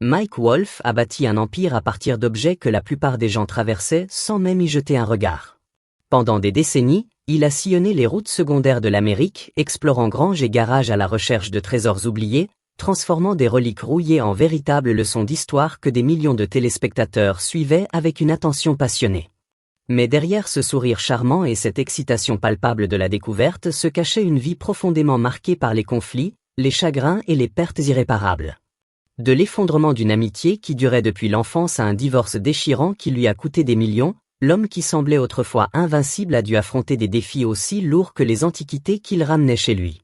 Mike Wolf a bâti un empire à partir d'objets que la plupart des gens traversaient sans même y jeter un regard. Pendant des décennies, il a sillonné les routes secondaires de l'Amérique, explorant granges et garages à la recherche de trésors oubliés, transformant des reliques rouillées en véritables leçons d'histoire que des millions de téléspectateurs suivaient avec une attention passionnée. Mais derrière ce sourire charmant et cette excitation palpable de la découverte se cachait une vie profondément marquée par les conflits, les chagrins et les pertes irréparables. De l'effondrement d'une amitié qui durait depuis l'enfance à un divorce déchirant qui lui a coûté des millions, l'homme qui semblait autrefois invincible a dû affronter des défis aussi lourds que les antiquités qu'il ramenait chez lui.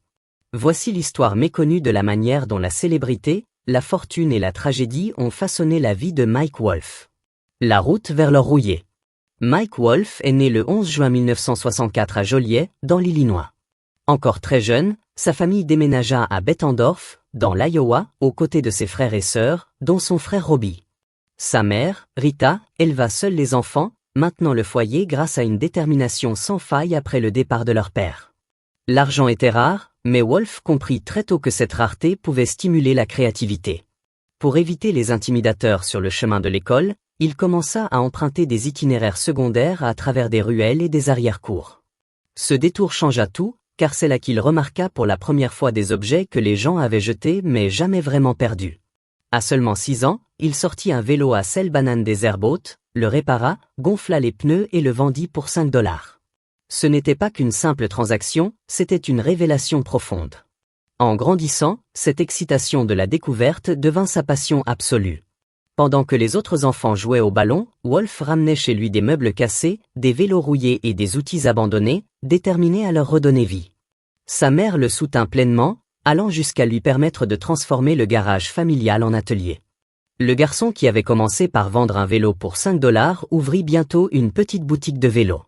Voici l'histoire méconnue de la manière dont la célébrité, la fortune et la tragédie ont façonné la vie de Mike Wolf. La route vers l'or rouillé. Mike Wolf est né le 11 juin 1964 à Joliet, dans l'Illinois. Encore très jeune, sa famille déménagea à Bettendorf, dans l'Iowa, aux côtés de ses frères et sœurs, dont son frère Robbie. Sa mère, Rita, éleva seule les enfants, maintenant le foyer grâce à une détermination sans faille après le départ de leur père. L'argent était rare, mais Wolf comprit très tôt que cette rareté pouvait stimuler la créativité. Pour éviter les intimidateurs sur le chemin de l'école, il commença à emprunter des itinéraires secondaires à travers des ruelles et des arrière-cours. Ce détour changea tout, car c'est là qu'il remarqua pour la première fois des objets que les gens avaient jetés mais jamais vraiment perdus. À seulement 6 ans, il sortit un vélo à selle banane des Airboats, le répara, gonfla les pneus et le vendit pour $5. Ce n'était pas qu'une simple transaction, c'était une révélation profonde. En grandissant, cette excitation de la découverte devint sa passion absolue. Pendant que les autres enfants jouaient au ballon, Wolf ramenait chez lui des meubles cassés, des vélos rouillés et des outils abandonnés, déterminés à leur redonner vie. Sa mère le soutint pleinement, allant jusqu'à lui permettre de transformer le garage familial en atelier. Le garçon qui avait commencé par vendre un vélo pour $5 ouvrit bientôt une petite boutique de vélos.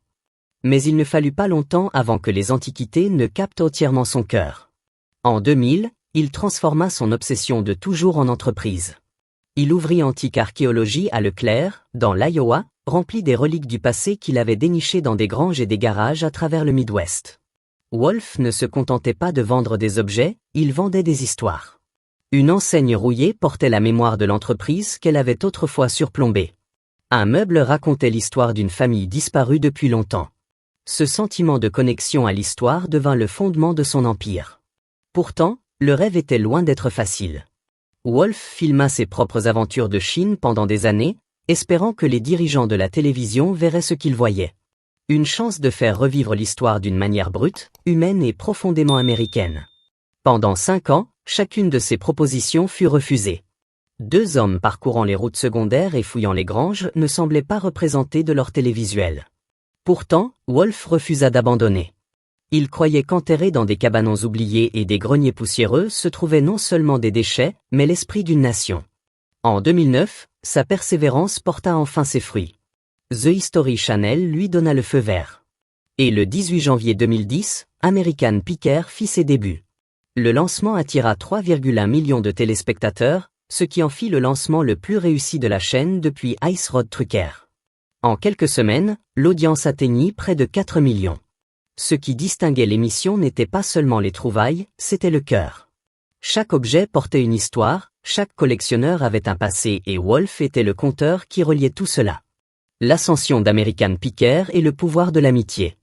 Mais il ne fallut pas longtemps avant que les antiquités ne captent entièrement son cœur. En 2000, il transforma son obsession de toujours en entreprise. Il ouvrit Antique Archéologie à Leclerc, dans l'Iowa, rempli des reliques du passé qu'il avait dénichées dans des granges et des garages à travers le Midwest. Wolf ne se contentait pas de vendre des objets, il vendait des histoires. Une enseigne rouillée portait la mémoire de l'entreprise qu'elle avait autrefois surplombée. Un meuble racontait l'histoire d'une famille disparue depuis longtemps. Ce sentiment de connexion à l'histoire devint le fondement de son empire. Pourtant, le rêve était loin d'être facile. Wolf filma ses propres aventures de Chine pendant des années, espérant que les dirigeants de la télévision verraient ce qu'ils voyaient. Une chance de faire revivre l'histoire d'une manière brute, humaine et profondément américaine. Pendant 5 ans, chacune de ces propositions fut refusée. 2 hommes parcourant les routes secondaires et fouillant les granges ne semblaient pas représentés de leur télévisuel. Pourtant, Wolf refusa d'abandonner. Il croyait qu'enterrés dans des cabanons oubliés et des greniers poussiéreux se trouvaient non seulement des déchets, mais l'esprit d'une nation. En 2009, sa persévérance porta enfin ses fruits. The History Channel lui donna le feu vert. Et le 18 janvier 2010, American Picker fit ses débuts. Le lancement attira 3,1 millions de téléspectateurs, ce qui en fit le lancement le plus réussi de la chaîne depuis Ice Road Trucker. En quelques semaines, l'audience atteignit près de 4 millions. Ce qui distinguait l'émission n'était pas seulement les trouvailles, c'était le cœur. Chaque objet portait une histoire, chaque collectionneur avait un passé et Wolf était le conteur qui reliait tout cela. L'ascension d'American Picker et le pouvoir de l'amitié.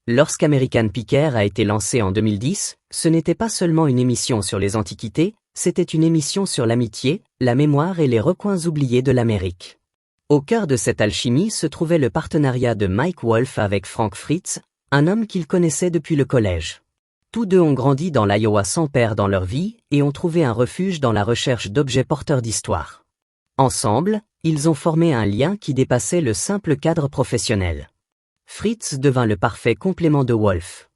Lorsqu'American Picker a été lancé en 2010, ce n'était pas seulement une émission sur les antiquités, c'était une émission sur l'amitié, la mémoire et les recoins oubliés de l'Amérique. Au cœur de cette alchimie se trouvait le partenariat de Mike Wolf avec Frank Fritz, un homme qu'il connaissait depuis le collège. Tous deux ont grandi dans l'Iowa sans père dans leur vie et ont trouvé un refuge dans la recherche d'objets porteurs d'histoire. Ensemble, ils ont formé un lien qui dépassait le simple cadre professionnel. Fritz devint le parfait complément de Wolf.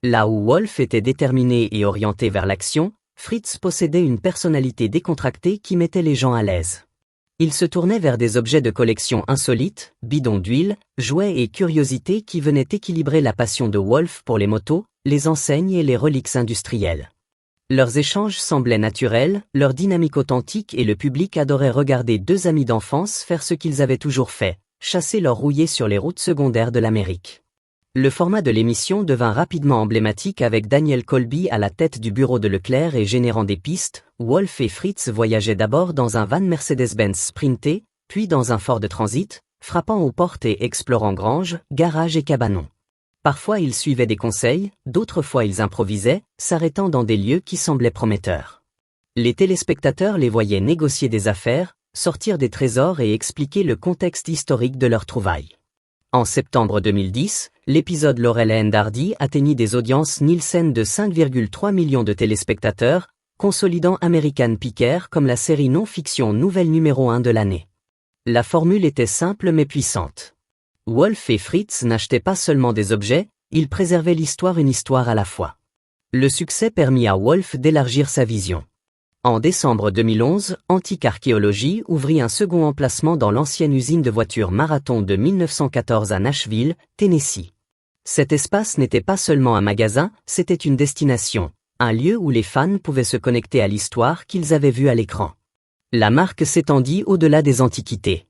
Là où Wolf était déterminé et orienté vers l'action, Fritz possédait une personnalité décontractée qui mettait les gens à l'aise. Il se tournait vers des objets de collection insolites, bidons d'huile, jouets et curiosités qui venaient équilibrer la passion de Wolf pour les motos, les enseignes et les reliques industrielles. Leurs échanges semblaient naturels, leur dynamique authentique et le public adorait regarder 2 amis d'enfance faire ce qu'ils avaient toujours fait, chasser leurs rouillés sur les routes secondaires de l'Amérique. Le format de l'émission devint rapidement emblématique avec Daniel Colby à la tête du bureau de Leclerc et générant des pistes. Wolf et Fritz voyageaient d'abord dans un van Mercedes-Benz Sprinter, puis dans un Ford Transit, frappant aux portes et explorant granges, garages et cabanons. Parfois ils suivaient des conseils, d'autres fois ils improvisaient, s'arrêtant dans des lieux qui semblaient prometteurs. Les téléspectateurs les voyaient négocier des affaires, sortir des trésors et expliquer le contexte historique de leurs trouvailles. En septembre 2010, l'épisode Laurel and Hardy atteignit des audiences Nielsen de 5,3 millions de téléspectateurs, consolidant American Picker comme la série non-fiction nouvelle numéro 1 de l'année. La formule était simple mais puissante. Wolf et Fritz n'achetaient pas seulement des objets, ils préservaient une histoire à la fois. Le succès permit à Wolf d'élargir sa vision. En décembre 2011, Antique Archéologie ouvrit un second emplacement dans l'ancienne usine de voitures Marathon de 1914 à Nashville, Tennessee. Cet espace n'était pas seulement un magasin, c'était une destination, un lieu où les fans pouvaient se connecter à l'histoire qu'ils avaient vue à l'écran. La marque s'étendit au-delà des antiquités.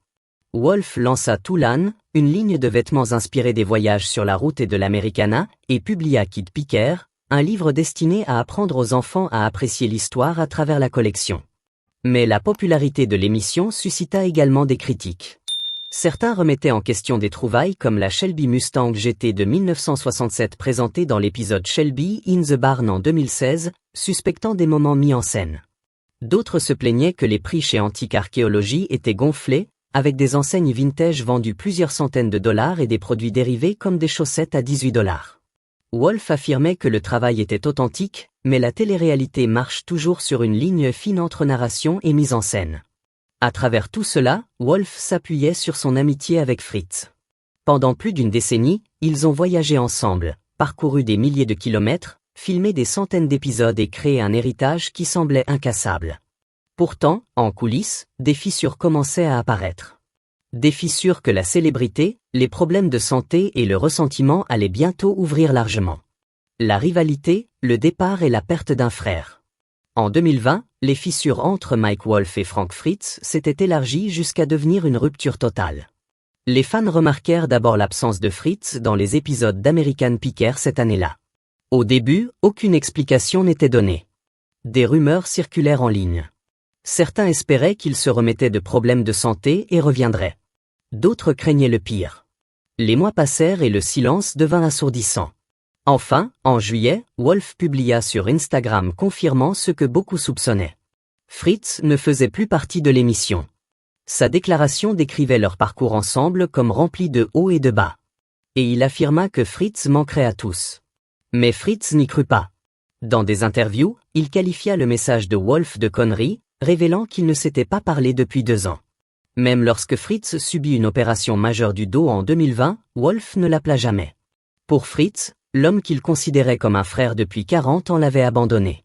Wolf lança Toulan, une ligne de vêtements inspirés des voyages sur la route et de l'Americana, et publia Kid Picker, un livre destiné à apprendre aux enfants à apprécier l'histoire à travers la collection. Mais la popularité de l'émission suscita également des critiques. Certains remettaient en question des trouvailles comme la Shelby Mustang GT de 1967 présentée dans l'épisode Shelby in the Barn en 2016, suspectant des moments mis en scène. D'autres se plaignaient que les prix chez Antique Archéologie étaient gonflés, avec des enseignes vintage vendues plusieurs centaines de dollars et des produits dérivés comme des chaussettes à $18. Wolf affirmait que le travail était authentique, mais la télé-réalité marche toujours sur une ligne fine entre narration et mise en scène. À travers tout cela, Wolf s'appuyait sur son amitié avec Fritz. Pendant plus d'une décennie, ils ont voyagé ensemble, parcouru des milliers de kilomètres, filmé des centaines d'épisodes et créé un héritage qui semblait incassable. Pourtant, en coulisses, des fissures commençaient à apparaître. Des fissures que la célébrité, les problèmes de santé et le ressentiment allaient bientôt ouvrir largement. La rivalité, le départ et la perte d'un frère. En 2020, les fissures entre Mike Wolf et Frank Fritz s'étaient élargies jusqu'à devenir une rupture totale. Les fans remarquèrent d'abord l'absence de Fritz dans les épisodes d'American Picker cette année-là. Au début, aucune explication n'était donnée. Des rumeurs circulèrent en ligne. Certains espéraient qu'il se remettait de problèmes de santé et reviendrait. D'autres craignaient le pire. Les mois passèrent et le silence devint assourdissant. Enfin, en juillet, Wolf publia sur Instagram confirmant ce que beaucoup soupçonnaient. Fritz ne faisait plus partie de l'émission. Sa déclaration décrivait leur parcours ensemble comme rempli de hauts et de bas. Et il affirma que Fritz manquerait à tous. Mais Fritz n'y crut pas. Dans des interviews, il qualifia le message de Wolf de connerie, révélant qu'il ne s'était pas parlé depuis 2 ans. Même lorsque Fritz subit une opération majeure du dos en 2020, Wolf ne l'appela jamais. Pour Fritz, l'homme qu'il considérait comme un frère depuis 40 ans l'avait abandonné.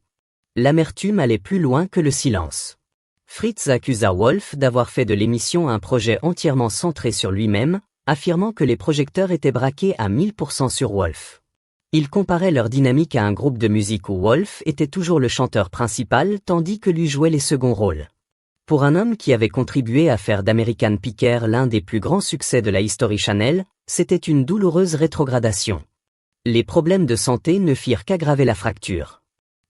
L'amertume allait plus loin que le silence. Fritz accusa Wolf d'avoir fait de l'émission un projet entièrement centré sur lui-même, affirmant que les projecteurs étaient braqués à 1000% sur Wolf. Il comparait leur dynamique à un groupe de musique où Wolf était toujours le chanteur principal tandis que lui jouait les seconds rôles. Pour un homme qui avait contribué à faire d'American Picker l'un des plus grands succès de la History Channel, c'était une douloureuse rétrogradation. Les problèmes de santé ne firent qu'aggraver la fracture.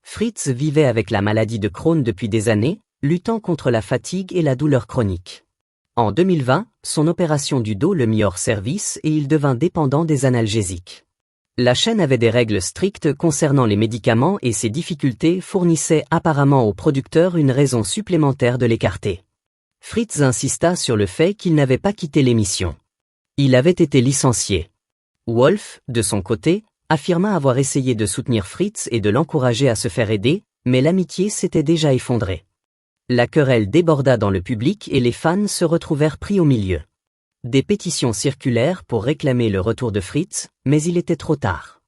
Fritz vivait avec la maladie de Crohn depuis des années, luttant contre la fatigue et la douleur chronique. En 2020, son opération du dos le mit hors service et il devint dépendant des analgésiques. La chaîne avait des règles strictes concernant les médicaments et ces difficultés fournissaient apparemment au producteur une raison supplémentaire de l'écarter. Fritz insista sur le fait qu'il n'avait pas quitté l'émission. Il avait été licencié. Wolf, de son côté, affirma avoir essayé de soutenir Fritz et de l'encourager à se faire aider, mais l'amitié s'était déjà effondrée. La querelle déborda dans le public et les fans se retrouvèrent pris au milieu. Des pétitions circulèrent pour réclamer le retour de Fritz, mais il était trop tard.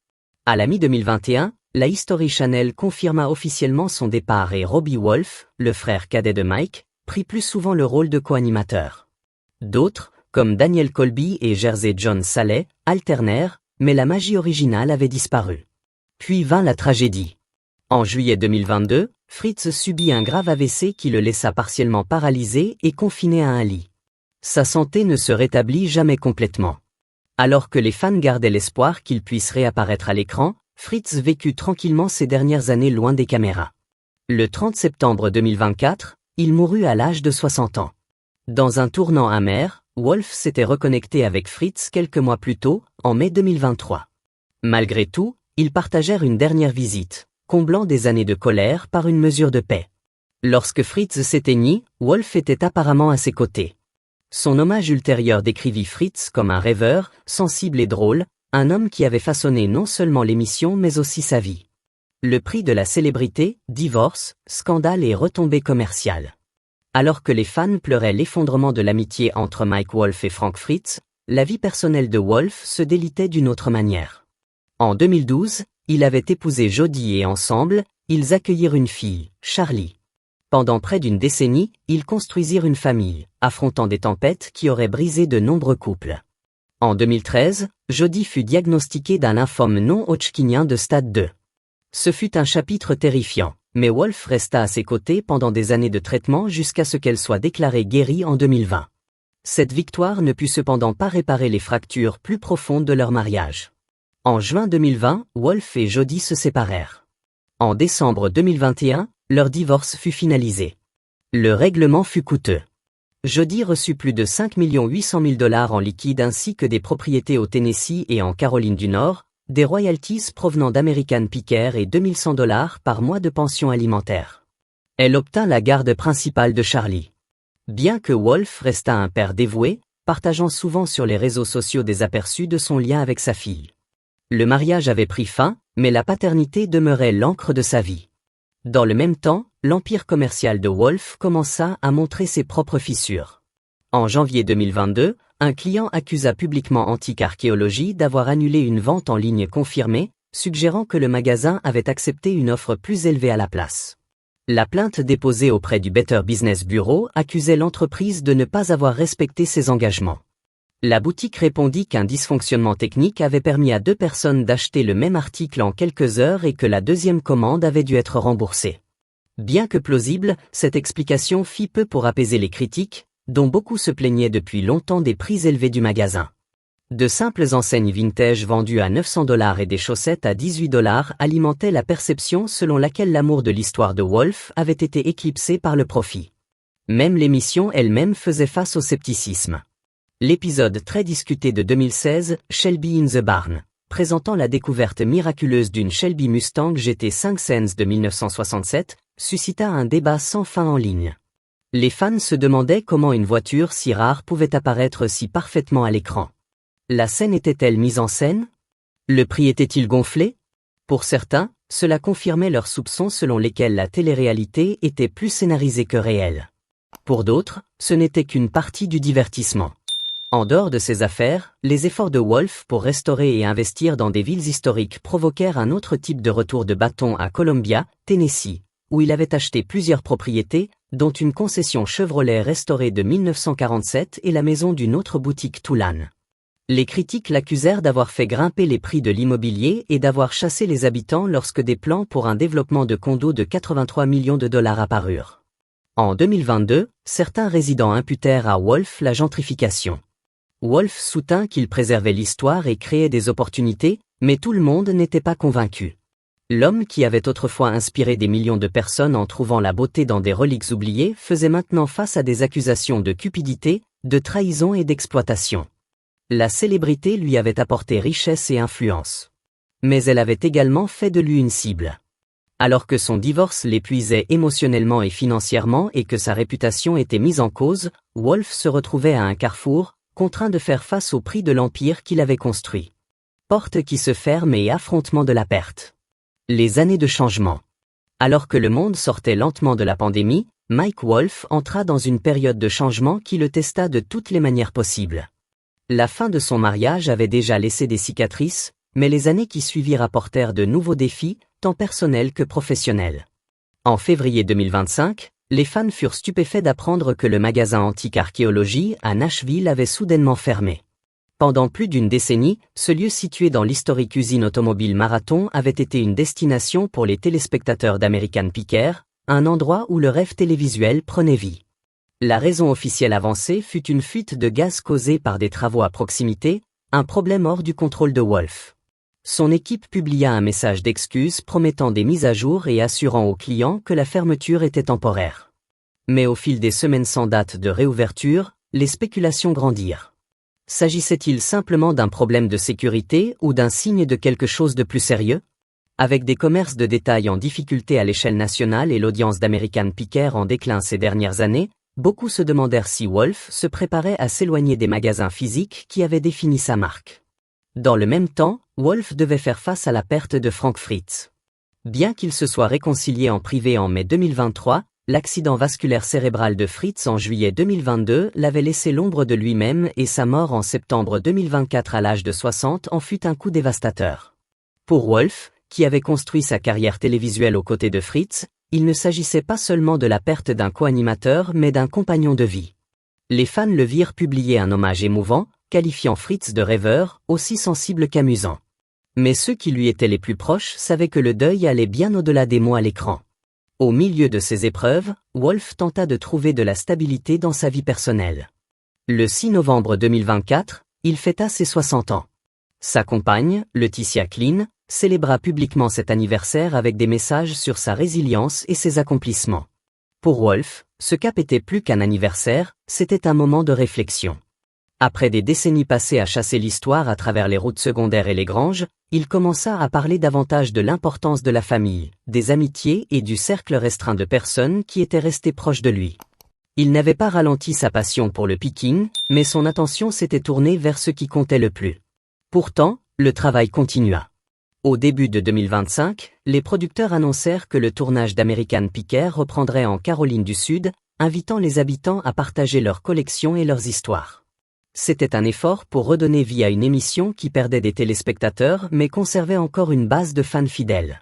À la mi-2021, la History Channel confirma officiellement son départ et Robbie Wolf, le frère cadet de Mike, prit plus souvent le rôle de co-animateur. D'autres, comme Daniel Colby et Jersey John Saleh, alternèrent, mais la magie originale avait disparu. Puis vint la tragédie. En juillet 2022, Fritz subit un grave AVC qui le laissa partiellement paralysé et confiné à un lit. Sa santé ne se rétablit jamais complètement. Alors que les fans gardaient l'espoir qu'il puisse réapparaître à l'écran, Fritz vécut tranquillement ces dernières années loin des caméras. Le 30 septembre 2024, il mourut à l'âge de 60 ans. Dans un tournant amer, Wolf s'était reconnecté avec Fritz quelques mois plus tôt, en mai 2023. Malgré tout, ils partagèrent une dernière visite, comblant des années de colère par une mesure de paix. Lorsque Fritz s'éteignit, Wolf était apparemment à ses côtés. Son hommage ultérieur décrivit Fritz comme un rêveur, sensible et drôle, un homme qui avait façonné non seulement l'émission mais aussi sa vie. Le prix de la célébrité, divorce, scandale et retombées commerciales. Alors que les fans pleuraient l'effondrement de l'amitié entre Mike Wolf et Frank Fritz, la vie personnelle de Wolf se délitait d'une autre manière. En 2012, il avait épousé Jodie et ensemble, ils accueillirent une fille, Charlie. Pendant près d'une décennie, ils construisirent une famille, affrontant des tempêtes qui auraient brisé de nombreux couples. En 2013, Jodie fut diagnostiquée d'un lymphome non-hodgkinien de stade 2. Ce fut un chapitre terrifiant, mais Wolf resta à ses côtés pendant des années de traitement jusqu'à ce qu'elle soit déclarée guérie en 2020. Cette victoire ne put cependant pas réparer les fractures plus profondes de leur mariage. En juin 2020, Wolf et Jodie se séparèrent. En décembre 2021, leur divorce fut finalisé. Le règlement fut coûteux. Jodie reçut plus de 5 800 000 $ en liquide ainsi que des propriétés au Tennessee et en Caroline du Nord, des royalties provenant d'American Picker et 2100 $ par mois de pension alimentaire. Elle obtint la garde principale de Charlie. Bien que Wolf restât un père dévoué, partageant souvent sur les réseaux sociaux des aperçus de son lien avec sa fille. Le mariage avait pris fin, mais la paternité demeurait l'encre de sa vie. Dans le même temps, l'empire commercial de Wolf commença à montrer ses propres fissures. En janvier 2022, un client accusa publiquement Antique Archéologie d'avoir annulé une vente en ligne confirmée, suggérant que le magasin avait accepté une offre plus élevée à la place. La plainte déposée auprès du Better Business Bureau accusait l'entreprise de ne pas avoir respecté ses engagements. La boutique répondit qu'un dysfonctionnement technique avait permis à 2 personnes d'acheter le même article en quelques heures et que la deuxième commande avait dû être remboursée. Bien que plausible, cette explication fit peu pour apaiser les critiques, dont beaucoup se plaignaient depuis longtemps des prix élevés du magasin. De simples enseignes vintage vendues à 900 $ et des chaussettes à 18 $ alimentaient la perception selon laquelle l'amour de l'histoire de Wolf avait été éclipsé par le profit. Même l'émission elle-même faisait face au scepticisme. L'épisode très discuté de 2016, Shelby in the Barn, présentant la découverte miraculeuse d'une Shelby Mustang GT5 Sense de 1967, suscita un débat sans fin en ligne. Les fans se demandaient comment une voiture si rare pouvait apparaître si parfaitement à l'écran. La scène était-elle mise en scène? Le prix était-il gonflé? Pour certains, cela confirmait leurs soupçons selon lesquels la télé-réalité était plus scénarisée que réelle. Pour d'autres, ce n'était qu'une partie du divertissement. En dehors de ces affaires, les efforts de Wolf pour restaurer et investir dans des villes historiques provoquèrent un autre type de retour de bâton à Columbia, Tennessee, où il avait acheté plusieurs propriétés, dont une concession Chevrolet restaurée de 1947 et la maison d'une autre boutique Tulane. Les critiques l'accusèrent d'avoir fait grimper les prix de l'immobilier et d'avoir chassé les habitants lorsque des plans pour un développement de condos de 83 millions de $ apparurent. En 2022, certains résidents imputèrent à Wolf la gentrification. Wolf soutint qu'il préservait l'histoire et créait des opportunités, mais tout le monde n'était pas convaincu. L'homme qui avait autrefois inspiré des millions de personnes en trouvant la beauté dans des reliques oubliées faisait maintenant face à des accusations de cupidité, de trahison et d'exploitation. La célébrité lui avait apporté richesse et influence. Mais elle avait également fait de lui une cible. Alors que son divorce l'épuisait émotionnellement et financièrement et que sa réputation était mise en cause, Wolf se retrouvait à un carrefour, contraint de faire face au prix de l'empire qu'il avait construit. Porte qui se ferme et affrontement de la perte. Les années de changement. Alors que le monde sortait lentement de la pandémie, Mike Wolf entra dans une période de changement qui le testa de toutes les manières possibles. La fin de son mariage avait déjà laissé des cicatrices, mais les années qui suivirent apportèrent de nouveaux défis, tant personnels que professionnels. En février 2025, les fans furent stupéfaits d'apprendre que le magasin Antique Archéologie à Nashville avait soudainement fermé. Pendant plus d'une décennie, ce lieu situé dans l'historique usine automobile Marathon avait été une destination pour les téléspectateurs d'American Picker, un endroit où le rêve télévisuel prenait vie. La raison officielle avancée fut une fuite de gaz causée par des travaux à proximité, Un problème hors du contrôle de Wolf. Son équipe publia un message d'excuse promettant des mises à jour et assurant aux clients que la fermeture était temporaire. Mais au fil des semaines sans date de réouverture, les spéculations grandirent. S'agissait-il simplement d'un problème de sécurité ou d'un signe de quelque chose de plus sérieux? Avec des commerces de détail en difficulté à l'échelle nationale et l'audience d'American Picker en déclin ces dernières années, beaucoup se demandèrent si Wolf se préparait à s'éloigner des magasins physiques qui avaient défini sa marque. Dans le même temps, Wolf devait faire face à la perte de Frank Fritz. Bien qu'il se soit réconcilié en privé en mai 2023, l'accident vasculaire cérébral de Fritz en juillet 2022 l'avait laissé l'ombre de lui-même et sa mort en septembre 2024 à l'âge de 60 en fut un coup dévastateur. Pour Wolf, qui avait construit sa carrière télévisuelle aux côtés de Fritz, il ne s'agissait pas seulement de la perte d'un co-animateur mais d'un compagnon de vie. Les fans le virent publier un hommage émouvant, qualifiant Fritz de rêveur, aussi sensible qu'amusant. Mais ceux qui lui étaient les plus proches savaient que le deuil allait bien au-delà des mots à l'écran. Au milieu de ces épreuves, Wolf tenta de trouver de la stabilité dans sa vie personnelle. Le 6 novembre 2024, il fêta ses 60 ans. Sa compagne, Laetitia Cline, célébra publiquement cet anniversaire avec des messages sur sa résilience et ses accomplissements. Pour Wolf, ce cap était plus qu'un anniversaire, c'était un moment de réflexion. Après des décennies passées à chasser l'histoire à travers les routes secondaires et les granges, il commença à parler davantage de l'importance de la famille, des amitiés et du cercle restreint de personnes qui étaient restées proches de lui. Il n'avait pas ralenti sa passion pour le picking, mais son attention s'était tournée vers ce qui comptait le plus. Pourtant, le travail continua. Au début de 2025, les producteurs annoncèrent que le tournage d'American Picker reprendrait en Caroline du Sud, invitant les habitants à partager leurs collections et leurs histoires. C'était un effort pour redonner vie à une émission qui perdait des téléspectateurs mais conservait encore une base de fans fidèles.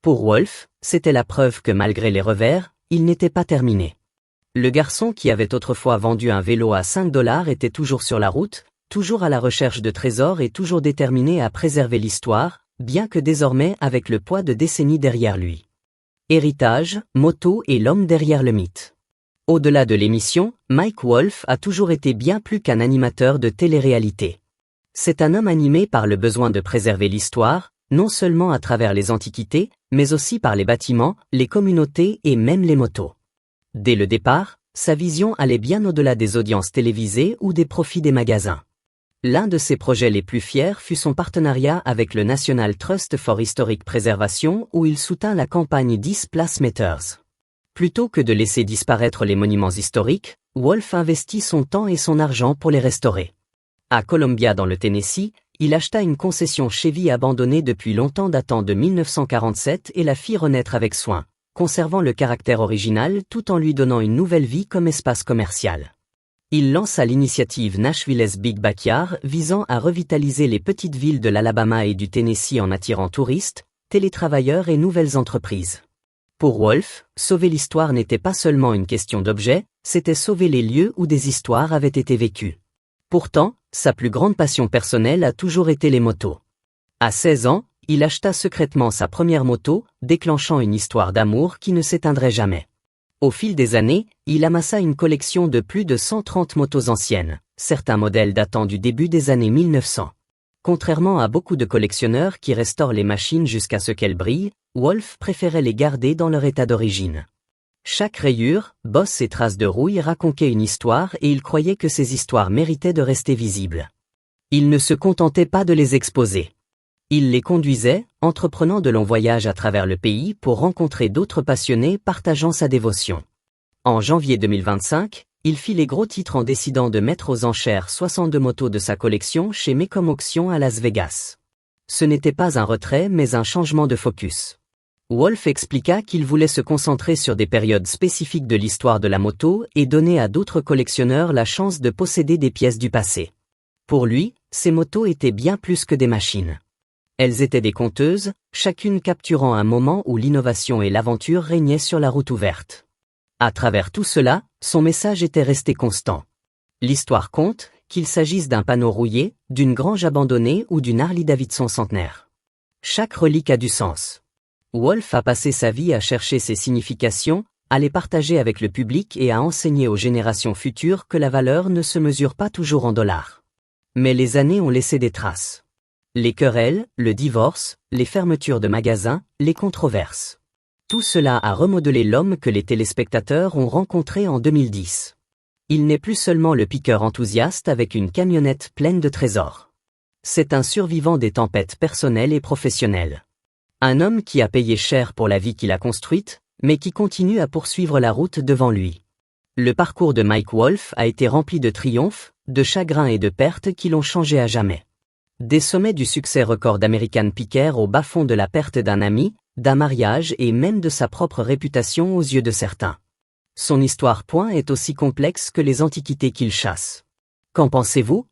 Pour Wolf, c'était la preuve que malgré les revers, il n'était pas terminé. Le garçon qui avait autrefois vendu un vélo à 5 $ était toujours sur la route, toujours à la recherche de trésors et toujours déterminé à préserver l'histoire, bien que désormais avec le poids de décennies derrière lui. Héritage, moto et l'homme derrière le mythe. Au-delà de l'émission, Mike Wolf a toujours été bien plus qu'un animateur de télé-réalité. C'est un homme animé par le besoin de préserver l'histoire, non seulement à travers les antiquités, mais aussi par les bâtiments, les communautés et même les motos. Dès le départ, sa vision allait bien au-delà des audiences télévisées ou des profits des magasins. L'un de ses projets les plus fiers fut son partenariat avec le National Trust for Historic Preservation où il soutint la campagne 10 Place Matters. Plutôt que de laisser disparaître les monuments historiques, Wolf investit son temps et son argent pour les restaurer. À Columbia dans le Tennessee, il acheta une concession Chevy abandonnée depuis longtemps datant de 1947 et la fit renaître avec soin, conservant le caractère original tout en lui donnant une nouvelle vie comme espace commercial. Il lança l'initiative Nashville's Big Backyard visant à revitaliser les petites villes de l'Alabama et du Tennessee en attirant touristes, télétravailleurs et nouvelles entreprises. Pour Wolf, sauver l'histoire n'était pas seulement une question d'objet, c'était sauver les lieux où des histoires avaient été vécues. Pourtant, sa plus grande passion personnelle a toujours été les motos. À 16 ans, il acheta secrètement sa première moto, déclenchant une histoire d'amour qui ne s'éteindrait jamais. Au fil des années, il amassa une collection de plus de 130 motos anciennes, certains modèles datant du début des années 1900. Contrairement à beaucoup de collectionneurs qui restaurent les machines jusqu'à ce qu'elles brillent, Wolf préférait les garder dans leur état d'origine. Chaque rayure, bosse et trace de rouille racontait une histoire et il croyait que ces histoires méritaient de rester visibles. Il ne se contentait pas de les exposer. Il les conduisait, entreprenant de longs voyages à travers le pays pour rencontrer d'autres passionnés partageant sa dévotion. En janvier 2025, il fit les gros titres en décidant de mettre aux enchères 62 motos de sa collection chez Mecom Auction à Las Vegas. Ce n'était pas un retrait mais un changement de focus. Wolf expliqua qu'il voulait se concentrer sur des périodes spécifiques de l'histoire de la moto et donner à d'autres collectionneurs la chance de posséder des pièces du passé. Pour lui, ces motos étaient bien plus que des machines. Elles étaient des conteuses, chacune capturant un moment où l'innovation et l'aventure régnaient sur la route ouverte. À travers tout cela, son message était resté constant. L'histoire compte, qu'il s'agisse d'un panneau rouillé, d'une grange abandonnée ou d'une Harley-Davidson centenaire. Chaque relique a du sens. Wolf a passé sa vie à chercher ses significations, à les partager avec le public et à enseigner aux générations futures que la valeur ne se mesure pas toujours en dollars. Mais les années ont laissé des traces. Les querelles, le divorce, les fermetures de magasins, les controverses. Tout cela a remodelé l'homme que les téléspectateurs ont rencontré en 2010. Il n'est plus seulement le piqueur enthousiaste avec une camionnette pleine de trésors. C'est un survivant des tempêtes personnelles et professionnelles. Un homme qui a payé cher pour la vie qu'il a construite, mais qui continue à poursuivre la route devant lui. Le parcours de Mike Wolfe a été rempli de triomphes, de chagrins et de pertes qui l'ont changé à jamais. Des sommets du succès record d'American Picker au bas-fond de la perte d'un ami, d'un mariage et même de sa propre réputation aux yeux de certains. Son histoire est aussi complexe que les antiquités qu'il chasse. Qu'en pensez-vous?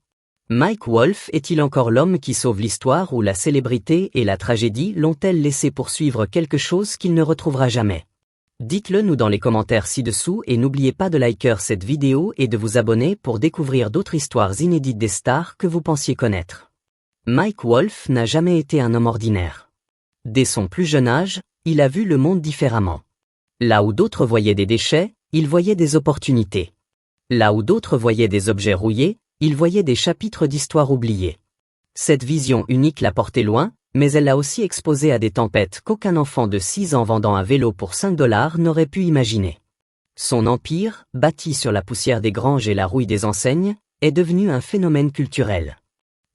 Mike Wolfe est-il encore l'homme qui sauve l'histoire ou la célébrité et la tragédie l'ont-elles laissé poursuivre quelque chose qu'il ne retrouvera jamais? Dites-le nous dans les commentaires ci-dessous et n'oubliez pas de liker cette vidéo et de vous abonner pour découvrir d'autres histoires inédites des stars que vous pensiez connaître. Mike Wolfe n'a jamais été un homme ordinaire. Dès son plus jeune âge, il a vu le monde différemment. Là où d'autres voyaient des déchets, il voyait des opportunités. Là où d'autres voyaient des objets rouillés, il voyait des chapitres d'histoire oubliés. Cette vision unique l'a porté loin, mais elle l'a aussi exposé à des tempêtes qu'aucun enfant de 6 ans vendant un vélo pour 5 $ n'aurait pu imaginer. Son empire, bâti sur la poussière des granges et la rouille des enseignes, est devenu un phénomène culturel.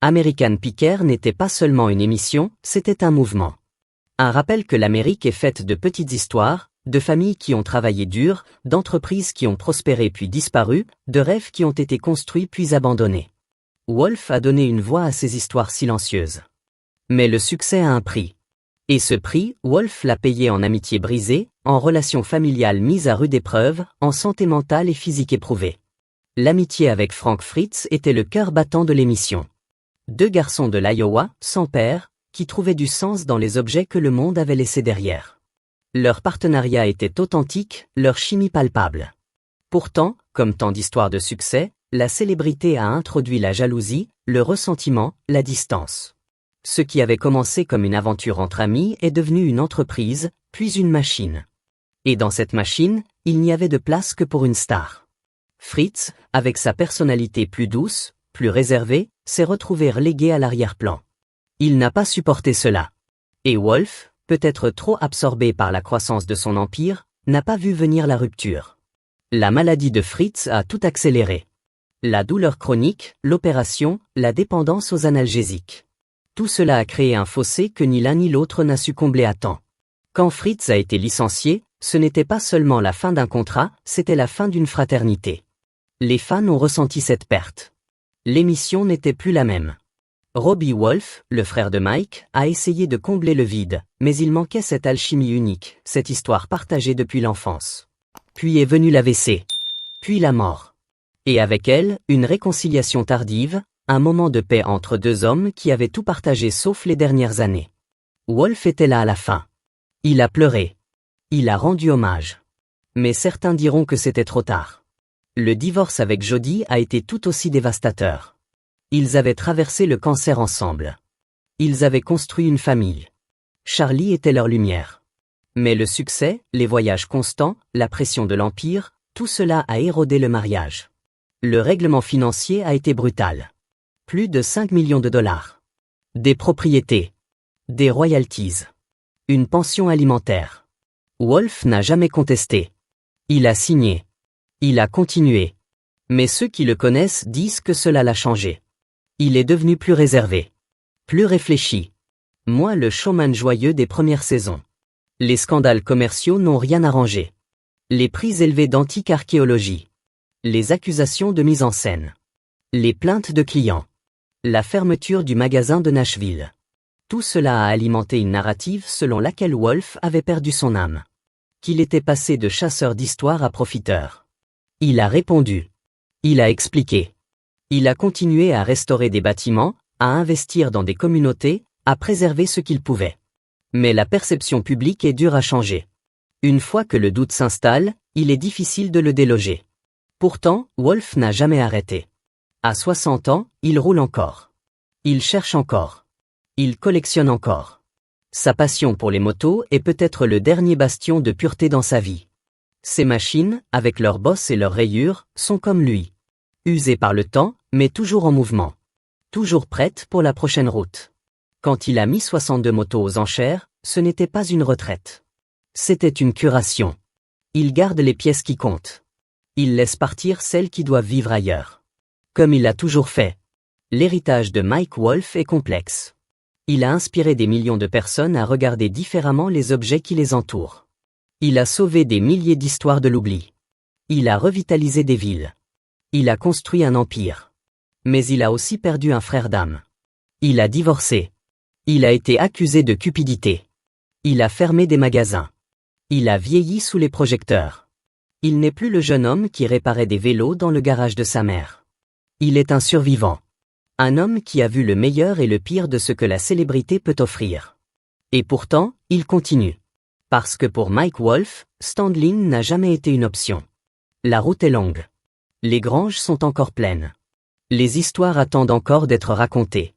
American Picker n'était pas seulement une émission, c'était un mouvement. Un rappel que l'Amérique est faite de petites histoires, de familles qui ont travaillé dur, d'entreprises qui ont prospéré puis disparu, de rêves qui ont été construits puis abandonnés. Wolfe a donné une voix à ces histoires silencieuses. Mais le succès a un prix. Et ce prix, Wolfe l'a payé en amitié brisée, en relations familiales mises à rude épreuve, en santé mentale et physique éprouvée. L'amitié avec Frank Fritz était le cœur battant de l'émission. 2 garçons de l'Iowa, sans père, qui trouvaient du sens dans les objets que le monde avait laissés derrière. Leur partenariat était authentique, leur chimie palpable. Pourtant, comme tant d'histoires de succès, la célébrité a introduit la jalousie, le ressentiment, la distance. Ce qui avait commencé comme une aventure entre amis est devenu une entreprise, puis une machine. Et dans cette machine, il n'y avait de place que pour une star. Fritz, avec sa personnalité plus douce, plus réservée, s'est retrouvé relégué à l'arrière-plan. Il n'a pas supporté cela. Et Wolfe, peut-être trop absorbé par la croissance de son empire, n'a pas vu venir la rupture. La maladie de Fritz a tout accéléré. La douleur chronique, l'opération, la dépendance aux analgésiques. Tout cela a créé un fossé que ni l'un ni l'autre n'a su combler à temps. Quand Fritz a été licencié, ce n'était pas seulement la fin d'un contrat, c'était la fin d'une fraternité. Les fans ont ressenti cette perte. L'émission n'était plus la même. Robbie Wolfe, le frère de Mike, a essayé de combler le vide, mais il manquait cette alchimie unique, cette histoire partagée depuis l'enfance. Puis est venu l'AVC. Puis la mort. Et avec elle, une réconciliation tardive, un moment de paix entre 2 hommes qui avaient tout partagé sauf les dernières années. Wolfe était là à la fin. Il a pleuré. Il a rendu hommage. Mais certains diront que c'était trop tard. Le divorce avec Jody a été tout aussi dévastateur. Ils avaient traversé le cancer ensemble. Ils avaient construit une famille. Charlie était leur lumière. Mais le succès, les voyages constants, la pression de l'empire, tout cela a érodé le mariage. Le règlement financier a été brutal. Plus de 5 millions de $. Des propriétés. Des royalties. Une pension alimentaire. Wolfe n'a jamais contesté. Il a signé. Il a continué. Mais ceux qui le connaissent disent que cela l'a changé. Il est devenu plus réservé. Plus réfléchi. Moins le showman joyeux des premières saisons. Les scandales commerciaux n'ont rien arrangé. Les prix élevés d'antique archéologie. Les accusations de mise en scène. Les plaintes de clients. La fermeture du magasin de Nashville. Tout cela a alimenté une narrative selon laquelle Wolfe avait perdu son âme. Qu'il était passé de chasseur d'histoire à profiteur. Il a répondu. Il a expliqué. Il a continué à restaurer des bâtiments, à investir dans des communautés, à préserver ce qu'il pouvait. Mais la perception publique est dure à changer. Une fois que le doute s'installe, il est difficile de le déloger. Pourtant, Wolfe n'a jamais arrêté. À 60 ans, il roule encore. Il cherche encore. Il collectionne encore. Sa passion pour les motos est peut-être le dernier bastion de pureté dans sa vie. Ces machines, avec leurs bosses et leurs rayures, sont comme lui. Usées par le temps, mais toujours en mouvement. toujours prête pour la prochaine route. Quand il a mis 62 motos aux enchères, ce n'était pas une retraite. C'était une curation. Il garde les pièces qui comptent. Il laisse partir celles qui doivent vivre ailleurs. Comme il l'a toujours fait. L'héritage de Mike Wolfe est complexe. Il a inspiré des millions de personnes à regarder différemment les objets qui les entourent. Il a sauvé des milliers d'histoires de l'oubli. Il a revitalisé des villes. Il a construit un empire. Mais il a aussi perdu un frère d'âme. Il a divorcé. Il a été accusé de cupidité. Il a fermé des magasins. Il a vieilli sous les projecteurs. Il n'est plus le jeune homme qui réparait des vélos dans le garage de sa mère. Il est un survivant. Un homme qui a vu le meilleur et le pire de ce que la célébrité peut offrir. Et pourtant, il continue. Parce que pour Mike Wolfe, Standling n'a jamais été une option. La route est longue. Les granges sont encore pleines. Les histoires attendent encore d'être racontées.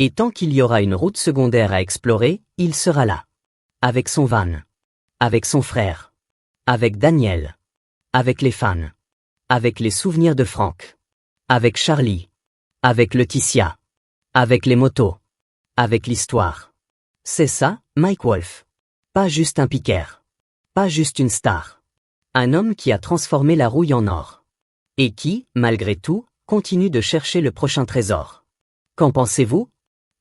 Et tant qu'il y aura une route secondaire à explorer, il sera là. Avec son van. Avec son frère. Avec Daniel. Avec les fans. Avec les souvenirs de Frank. Avec Charlie. Avec Laetitia. Avec les motos. Avec l'histoire. C'est ça, Mike Wolfe. Pas juste un piqueur. Pas juste une star. Un homme qui a transformé la rouille en or. Et qui, malgré tout, continue de chercher le prochain trésor. Qu'en pensez-vous?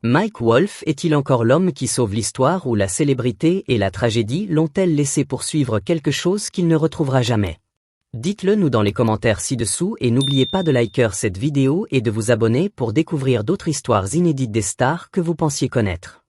Mike Wolfe est-il encore l'homme qui sauve l'histoire ou la célébrité et la tragédie l'ont-elles laissé poursuivre quelque chose qu'il ne retrouvera jamais? Dites-le nous dans les commentaires ci-dessous et n'oubliez pas de liker cette vidéo et de vous abonner pour découvrir d'autres histoires inédites des stars que vous pensiez connaître.